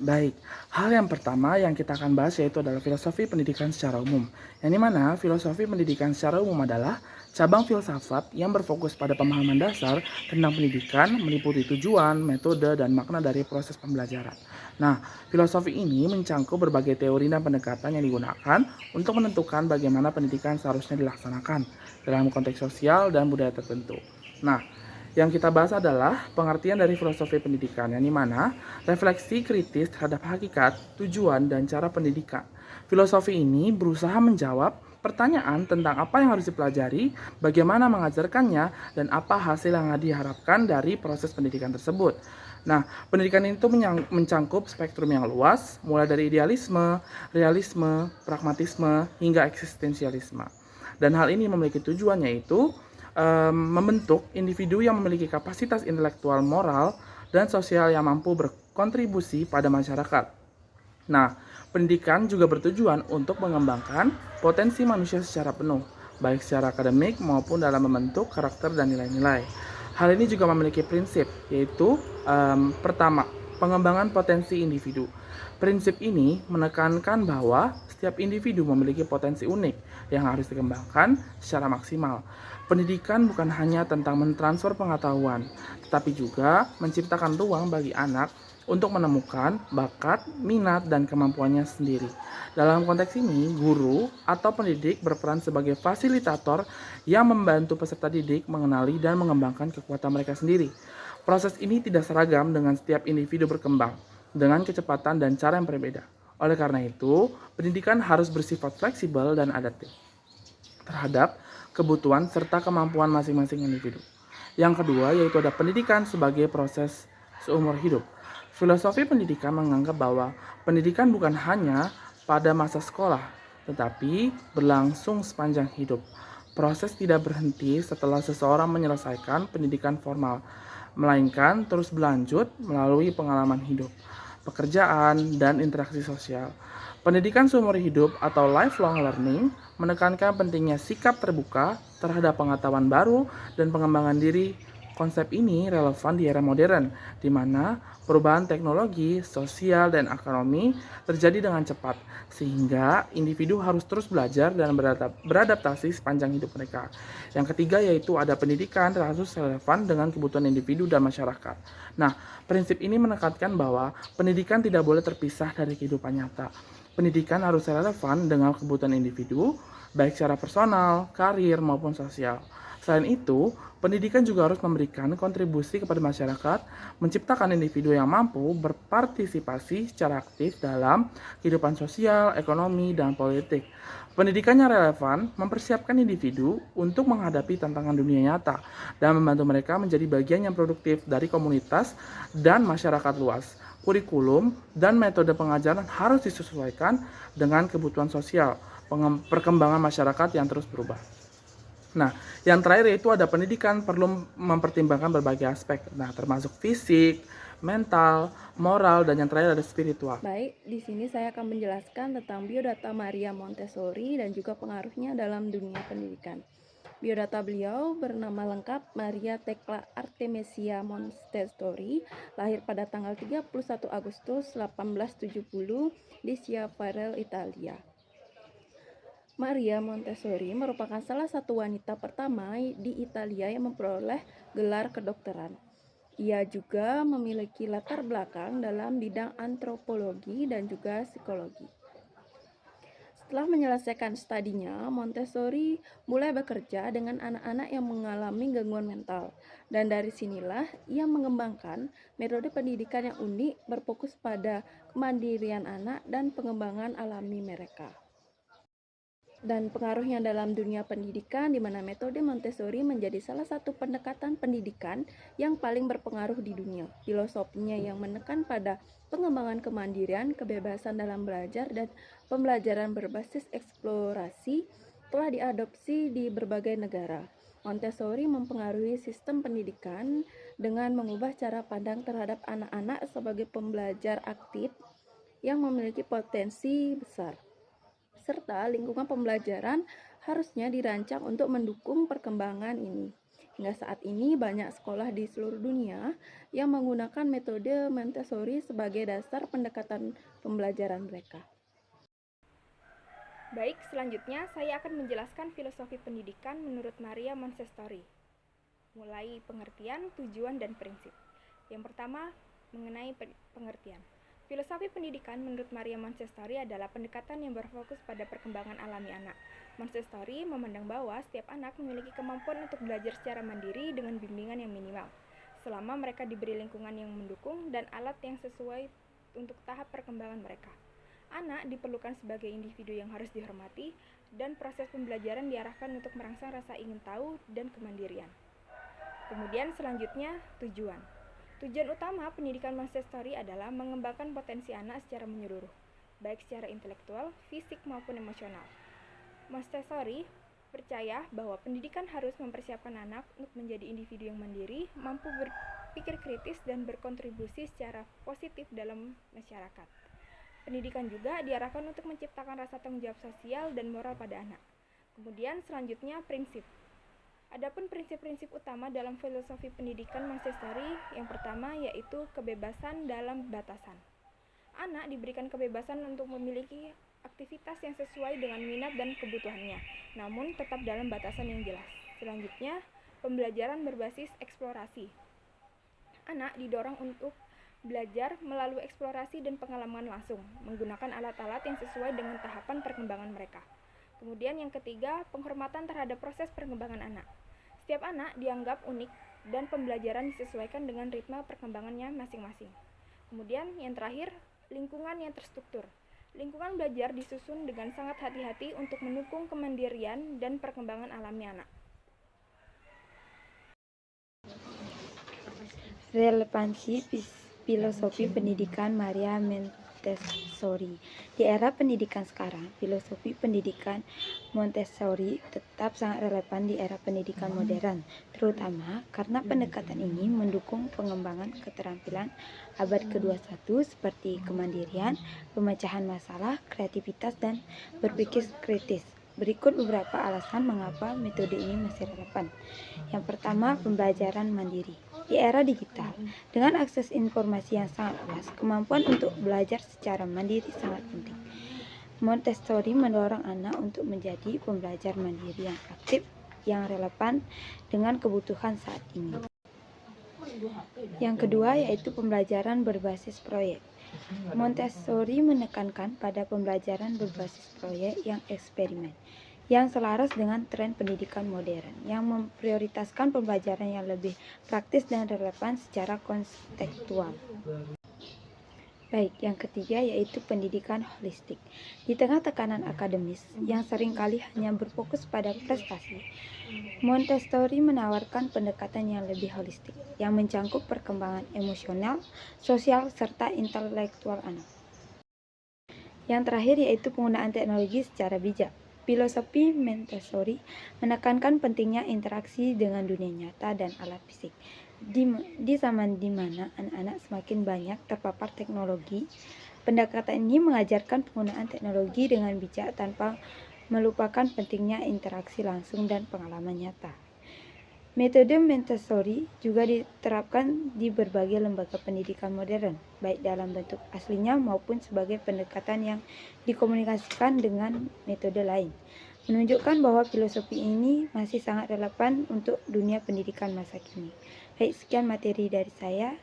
Baik, hal yang pertama yang kita akan bahas yaitu adalah filosofi pendidikan secara umum. Yang dimana filosofi pendidikan secara umum adalah cabang filsafat yang berfokus pada pemahaman dasar tentang pendidikan, meliputi tujuan, metode, dan makna dari proses pembelajaran. Nah, filosofi ini mencangkup berbagai teori dan pendekatan yang digunakan untuk menentukan bagaimana pendidikan seharusnya dilaksanakan dalam konteks sosial dan budaya tertentu. Nah, yang kita bahas adalah pengertian dari filosofi pendidikan, yang dimana refleksi kritis terhadap hakikat, tujuan, dan cara pendidikan. Filosofi ini berusaha menjawab pertanyaan tentang apa yang harus dipelajari, bagaimana mengajarkannya, dan apa hasil yang diharapkan dari proses pendidikan tersebut. Nah, pendidikan itu mencangkup spektrum yang luas, mulai dari idealisme, realisme, pragmatisme, hingga eksistensialisme. Dan hal ini memiliki tujuan yaitu membentuk individu yang memiliki kapasitas intelektual, moral, dan sosial yang mampu berkontribusi pada masyarakat. Nah, pendidikan juga bertujuan untuk mengembangkan potensi manusia secara penuh, baik secara akademik maupun dalam membentuk karakter dan nilai-nilai. Hal ini juga memiliki prinsip, yaitu pertama, pengembangan potensi individu. Prinsip ini menekankan bahwa setiap individu memiliki potensi unik yang harus dikembangkan secara maksimal. Pendidikan bukan hanya tentang mentransfer pengetahuan, tetapi juga menciptakan ruang bagi anak untuk menemukan bakat, minat, dan kemampuannya sendiri. Dalam konteks ini, guru atau pendidik berperan sebagai fasilitator yang membantu peserta didik mengenali dan mengembangkan kekuatan mereka sendiri. Proses ini tidak seragam dengan setiap individu berkembang, dengan kecepatan dan cara yang berbeda. Oleh karena itu, pendidikan harus bersifat fleksibel dan adaptif terhadap kebutuhan serta kemampuan masing-masing individu. Yang kedua yaitu ada pendidikan sebagai proses seumur hidup. Filosofi pendidikan menganggap bahwa pendidikan bukan hanya pada masa sekolah, tetapi berlangsung sepanjang hidup. Proses tidak berhenti setelah seseorang menyelesaikan pendidikan formal, melainkan terus berlanjut melalui pengalaman hidup, pekerjaan, dan interaksi sosial. Pendidikan seumur hidup atau lifelong learning menekankan pentingnya sikap terbuka terhadap pengetahuan baru dan pengembangan diri. Konsep ini relevan di era modern, di mana perubahan teknologi, sosial, dan ekonomi terjadi dengan cepat, sehingga individu harus terus belajar dan beradaptasi sepanjang hidup mereka. Yang ketiga yaitu ada pendidikan harus relevan dengan kebutuhan individu dan masyarakat. Nah, prinsip ini menekankan bahwa pendidikan tidak boleh terpisah dari kehidupan nyata. Pendidikan harus relevan dengan kebutuhan individu, baik secara personal, karir, maupun sosial. Selain itu, pendidikan juga harus memberikan kontribusi kepada masyarakat, menciptakan individu yang mampu berpartisipasi secara aktif dalam kehidupan sosial, ekonomi, dan politik. Pendidikan yang relevan mempersiapkan individu untuk menghadapi tantangan dunia nyata dan membantu mereka menjadi bagian yang produktif dari komunitas dan masyarakat luas. Kurikulum dan metode pengajaran harus disesuaikan dengan kebutuhan sosial, perkembangan masyarakat yang terus berubah. Nah, yang terakhir yaitu ada pendidikan perlu mempertimbangkan berbagai aspek, nah termasuk fisik, mental, moral, dan yang terakhir ada spiritual. Baik, di sini saya akan menjelaskan tentang biodata Maria Montessori dan juga pengaruhnya dalam dunia pendidikan. Biodata beliau bernama lengkap Maria Tekla Artemisia Montessori, lahir pada tanggal 31 Agustus 1870 di Schiaparelli, Italia. Maria Montessori merupakan salah satu wanita pertama di Italia yang memperoleh gelar kedokteran. Ia juga memiliki latar belakang dalam bidang antropologi dan juga psikologi. Setelah menyelesaikan studinya, Montessori mulai bekerja dengan anak-anak yang mengalami gangguan mental. Dan dari sinilah ia mengembangkan metode pendidikan yang unik berfokus pada kemandirian anak dan pengembangan alami mereka. Dan pengaruhnya dalam dunia pendidikan, di mana metode Montessori menjadi salah satu pendekatan pendidikan yang paling berpengaruh di dunia. Filosofinya yang menekan pada pengembangan kemandirian, kebebasan dalam belajar, dan pembelajaran berbasis eksplorasi telah diadopsi di berbagai negara. Montessori mempengaruhi sistem pendidikan dengan mengubah cara pandang terhadap anak-anak sebagai pembelajar aktif yang memiliki potensi besar, serta lingkungan pembelajaran harusnya dirancang untuk mendukung perkembangan ini. Hingga saat ini banyak sekolah di seluruh dunia yang menggunakan metode Montessori sebagai dasar pendekatan pembelajaran mereka. Baik, selanjutnya saya akan menjelaskan filosofi pendidikan menurut Maria Montessori. Mulai pengertian, tujuan, dan prinsip. Yang pertama, mengenai pengertian. Filosofi pendidikan menurut Maria Montessori adalah pendekatan yang berfokus pada perkembangan alami anak. Montessori memandang bahwa setiap anak memiliki kemampuan untuk belajar secara mandiri dengan bimbingan yang minimal, selama mereka diberi lingkungan yang mendukung dan alat yang sesuai untuk tahap perkembangan mereka. Anak diperlukan sebagai individu yang harus dihormati, dan proses pembelajaran diarahkan untuk merangsang rasa ingin tahu dan kemandirian. Kemudian selanjutnya, tujuan. Tujuan utama pendidikan Montessori adalah mengembangkan potensi anak secara menyeluruh, baik secara intelektual, fisik maupun emosional. Montessori percaya bahwa pendidikan harus mempersiapkan anak untuk menjadi individu yang mandiri, mampu berpikir kritis dan berkontribusi secara positif dalam masyarakat. Pendidikan juga diarahkan untuk menciptakan rasa tanggung jawab sosial dan moral pada anak. Kemudian selanjutnya prinsip. Adapun prinsip-prinsip utama dalam filosofi pendidikan Montessori, yang pertama yaitu kebebasan dalam batasan. Anak diberikan kebebasan untuk memiliki aktivitas yang sesuai dengan minat dan kebutuhannya, namun tetap dalam batasan yang jelas. Selanjutnya, pembelajaran berbasis eksplorasi. Anak didorong untuk belajar melalui eksplorasi dan pengalaman langsung, menggunakan alat-alat yang sesuai dengan tahapan perkembangan mereka. Kemudian yang ketiga, penghormatan terhadap proses perkembangan anak. Setiap anak dianggap unik dan pembelajaran disesuaikan dengan ritme perkembangannya masing-masing. Kemudian yang terakhir, lingkungan yang terstruktur. Lingkungan belajar disusun dengan sangat hati-hati untuk mendukung kemandirian dan perkembangan alami anak. Relevansi filosofi pendidikan Maria Montessori. Di era pendidikan sekarang, filosofi pendidikan Montessori tetap sangat relevan di era pendidikan modern, terutama karena pendekatan ini mendukung pengembangan keterampilan abad ke-21 seperti kemandirian, pemecahan masalah, kreativitas, dan berpikir kritis. Berikut beberapa alasan mengapa metode ini masih relevan. Yang pertama, pembelajaran mandiri. Di era digital, dengan akses informasi yang sangat luas, kemampuan untuk belajar secara mandiri sangat penting. Montessori mendorong anak untuk menjadi pembelajar mandiri yang aktif, yang relevan dengan kebutuhan saat ini. Yang kedua yaitu pembelajaran berbasis proyek. Montessori menekankan pada pembelajaran berbasis proyek yang eksperimen, yang selaras dengan tren pendidikan modern, yang memprioritaskan pembelajaran yang lebih praktis dan relevan secara kontekstual. Baik, yang ketiga yaitu pendidikan holistik. Di tengah tekanan akademis yang seringkali hanya berfokus pada prestasi, Montessori menawarkan pendekatan yang lebih holistik, yang mencangkup perkembangan emosional, sosial, serta intelektual anak. Yang terakhir yaitu penggunaan teknologi secara bijak. Filosofi Montessori menekankan pentingnya interaksi dengan dunia nyata dan alat fisik. Di zaman di mana anak-anak semakin banyak terpapar teknologi, pendekatan ini mengajarkan penggunaan teknologi dengan bijak tanpa melupakan pentingnya interaksi langsung dan pengalaman nyata. Metode Montessori juga diterapkan di berbagai lembaga pendidikan modern, baik dalam bentuk aslinya maupun sebagai pendekatan yang dikomunikasikan dengan metode lain, menunjukkan bahwa filosofi ini masih sangat relevan untuk dunia pendidikan masa kini. Baik, sekian materi dari saya.